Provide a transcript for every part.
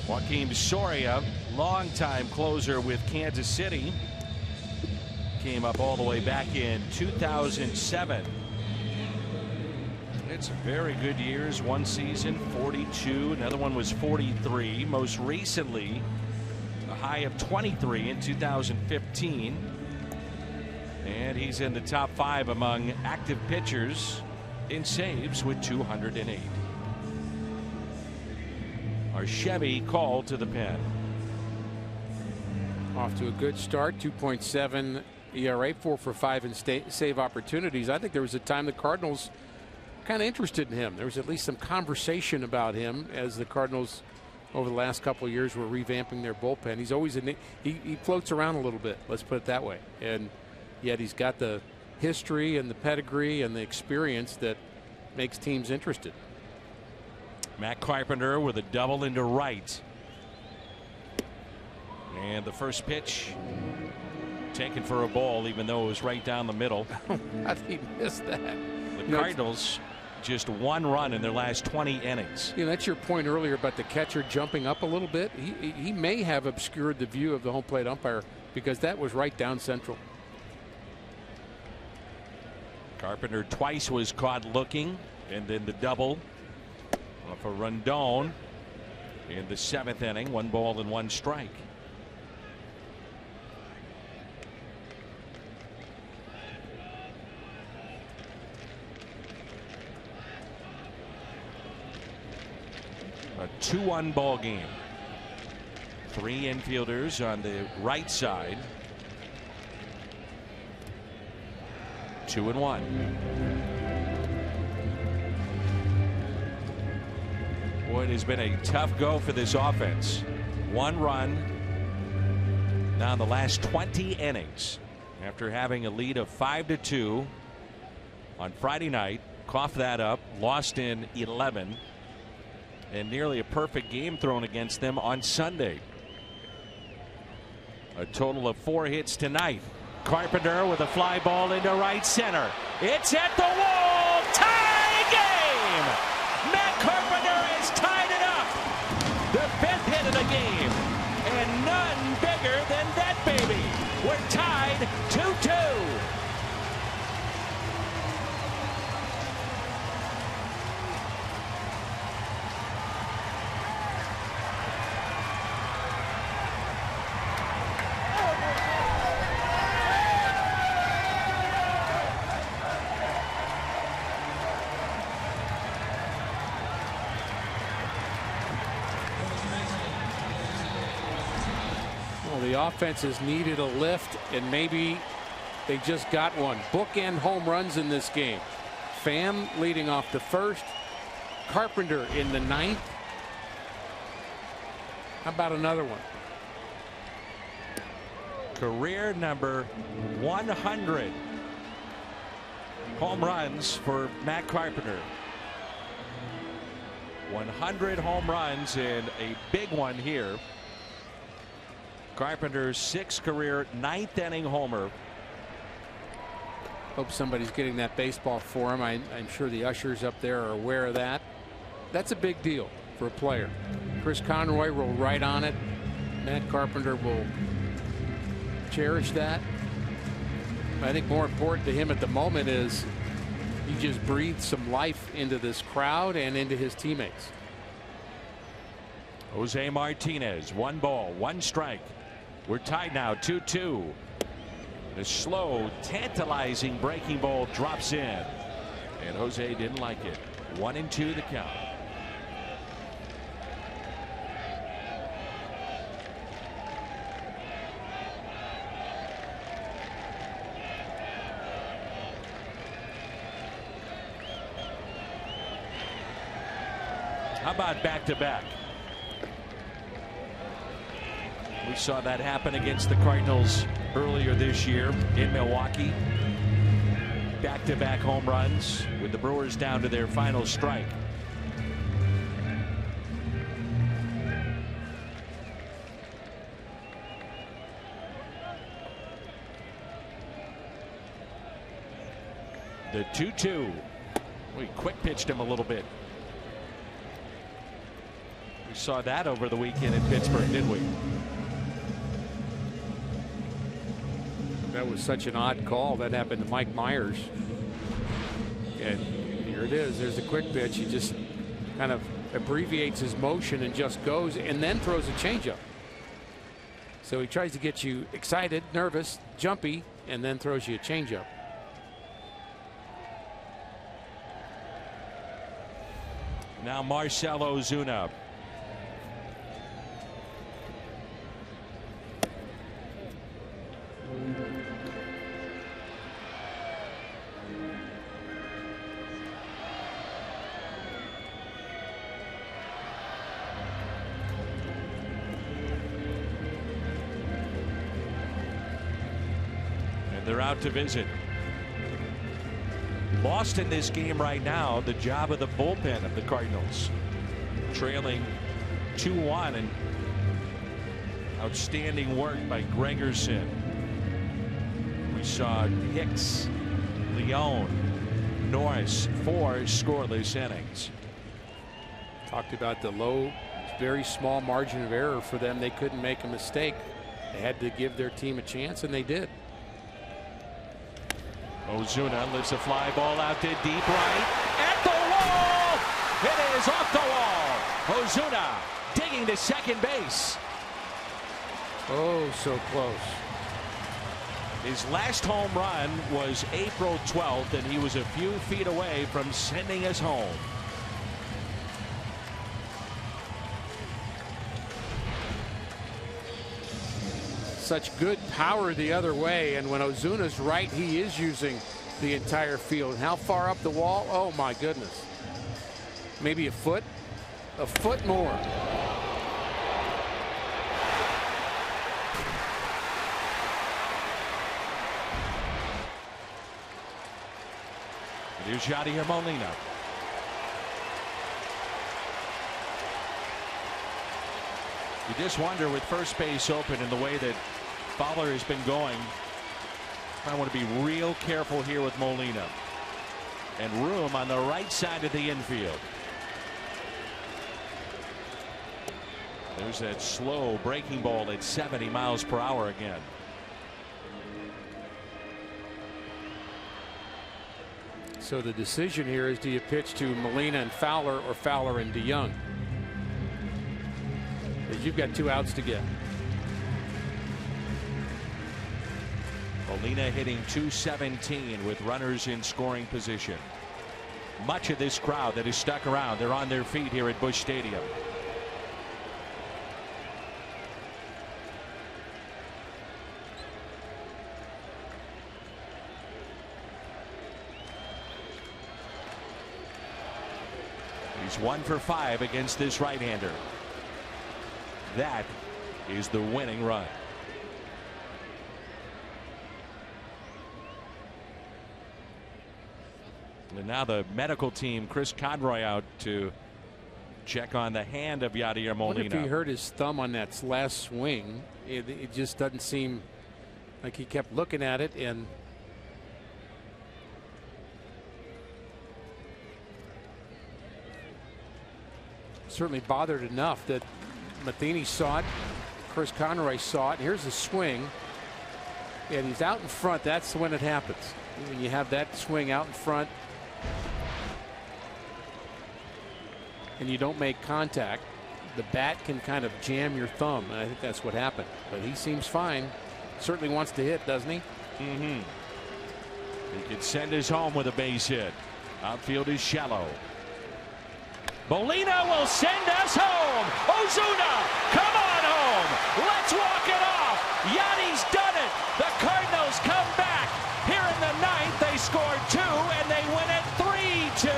Joakim Soria, longtime closer with Kansas City, came up all the way back in 2007. It's very good years. One season 42, another one was 43. Most recently a high of 23 in 2015, and he's in the top 5 among active pitchers in saves with 208. Our Chevy called to the pen. Off to a good start. 2.7 ERA, 4 for 5 in save opportunities. I think there was a time the Cardinals kind of interested in him. There was at least some conversation about him as the Cardinals over the last couple of years were revamping their bullpen. He's always he floats around a little bit, let's put it that way, and yet he's got the history and the pedigree and the experience that makes teams interested. Matt Carpenter with a double into right, and the first pitch taken for a ball, even though it was right down the middle. How did he miss that? The Cardinals just 1 run in their last 20 innings. You know, that's your point earlier about the catcher jumping up a little bit. He may have obscured the view of the home plate umpire because that was right down central. Carpenter twice was caught looking, and then the double off a Rondon in the 7th inning. 1 ball and 1 strike. A 2-1 ball game. 3 infielders on the right side. 2-1. Boy, it has been a tough go for this offense. 1 run now in the last 20 innings after having a lead of 5-2 on Friday night. Coughed that up, lost in 11, and nearly a perfect game thrown against them on Sunday. A total of 4 hits tonight. Carpenter with a fly ball into right center. It's at the wall. Tie game. Matt Carpenter has tied it up. The 5th hit of the game, and none bigger than that baby. We're tied 2-2. The offense has needed a lift, and maybe they just got one. Bookend home runs in this game. Pham leading off the 1st. Carpenter in the 9th. How about another one? Career number 100 home runs for Matt Carpenter. 100 home runs, and a big one here. Carpenter's 6th career 9th inning homer. Hope somebody's getting that baseball for him. I'm sure the ushers up there are aware of that. That's a big deal for a player. Chris Conroy will write on it. Matt Carpenter will cherish that. I think more important to him at the moment is he just breathed some life into this crowd and into his teammates. Jose Martinez, 1 ball, 1 strike. We're tied now 2-2. The slow, tantalizing breaking ball drops in, and Jose didn't like it. 1-2 the count. How about back-to-back? We saw that happen against the Cardinals earlier this year in Milwaukee. Back-to-back home runs with the Brewers down to their final strike. The 2-2. We quick pitched him a little bit. We Saw that over the weekend in Pittsburgh, didn't we? That was such an odd call. That happened to Mike Myers. And here it is. There's a quick pitch. He just kind of abbreviates his motion and just goes and then throws a changeup. So he tries to get you excited, nervous, jumpy, and then throws you a changeup. Now Marcell Ozuna. They're out to visit. Lost in this game right now, the job of the bullpen of the Cardinals. Trailing 2-1, and outstanding work by Gregerson. We saw Hicks, Leone, Norris, 4 scoreless innings. Talked about the low, very small margin of error for them. They couldn't make a mistake. They had to give their team a chance, and they did. Ozuna lifts a fly ball out to deep right. At the wall! It is off the wall. Ozuna digging to second base. Oh, so close. His last home run was April 12th, and he was a few feet away from sending us home. Such good power the other way, and when Ozuna's right, he is using the entire field. How far up the wall? Oh my goodness. Maybe a foot more. Here's Yadier Molina. You just wonder, with first base open and the way that Fowler has been going, I want to be real careful here with Molina. And room on the right side of the infield. There's that slow breaking ball at 70 miles per hour again. So the decision here is, do you pitch to Molina and Fowler, or Fowler and DeYoung? You've got 2 outs to get. Molina hitting .217 with runners in scoring position. Much of this crowd that is stuck around, they're on their feet here at Busch Stadium. He's 1 for 5 against this right-hander. That is the winning run. And now the medical team, Chris Conroy, out to check on the hand of Yadier Molina. What if he hurt his thumb on that last swing? It just doesn't seem like he kept looking at it, and certainly bothered enough that Matheny saw it, Chris Conroy saw it. Here's the swing, and he's out in front. That's when it happens. When you have that swing out in front and you don't make contact, the bat can kind of jam your thumb, and I think that's what happened. But he seems fine. Certainly wants to hit, doesn't he? He could send us home with a base hit. Outfield is shallow. Molina will send us home. Ozuna, come on home. Let's walk it off. Yadi's done it. The Cardinals come back. Here in the 9th, they scored 2, and they win it 3-2.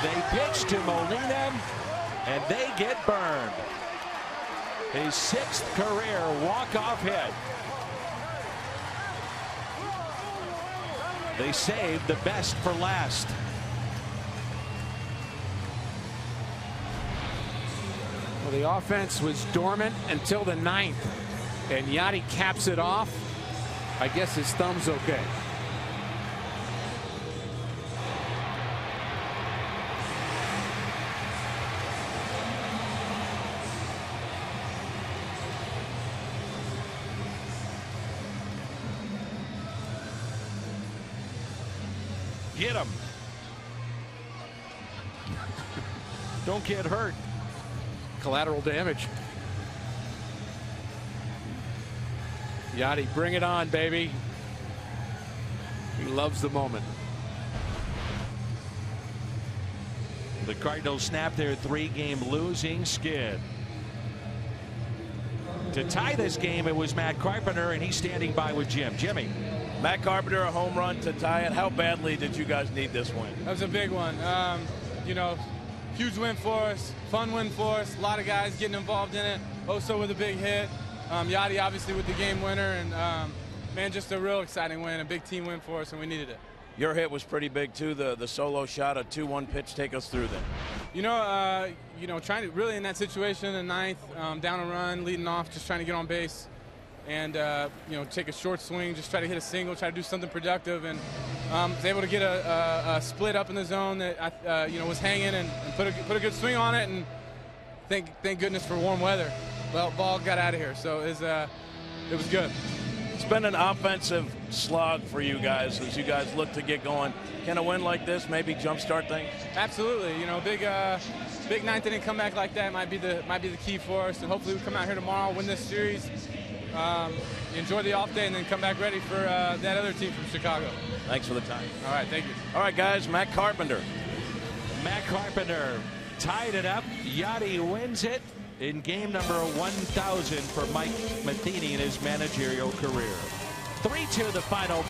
They pitch to Molina, and they get burned. His 6th career walk-off hit. They saved the best for last. Well, the offense was dormant until the 9th, and Yadi caps it off. I guess his thumb's okay. Get him. Don't get hurt. Collateral damage. Yadi, bring it on, baby. He loves the moment. The Cardinals snap their 3-game losing skid. To tie this game, it was Matt Carpenter, and he's standing by with Jim. Jimmy. Matt Carpenter, a home run to tie it. How badly did you guys need this win? That was a big one. You know, huge win for us, fun win for us. A lot of guys getting involved in it. Oso with a big hit. Yadi obviously with the game winner, and man, just a real exciting win, a big team win for us, and we needed it. Your hit was pretty big too. The solo shot, a 2-1 pitch. Take us through that. You know, trying to really in that situation in the 9th, down a run, leading off, just trying to get on base. And, you know, take a short swing, just try to hit a single, try to do something productive. And was able to get a split up in the zone that, you know, was hanging and put a good swing on it. And thank goodness for warm weather. Well, ball got out of here. So it was good. It's been an offensive slog for you guys as you guys look to get going. Can a win like this maybe jumpstart things? Absolutely. You know, big 9th inning comeback like that might be the key for us. And hopefully we come out here tomorrow, win this series. Enjoy the off day and then come back ready for that other team from Chicago. Thanks for the time. All right, thank you. All right, guys, Matt Carpenter. Matt Carpenter tied it up. Yadi wins it in game number 1,000 for Mike Matheny in his managerial career. 3-2 the final.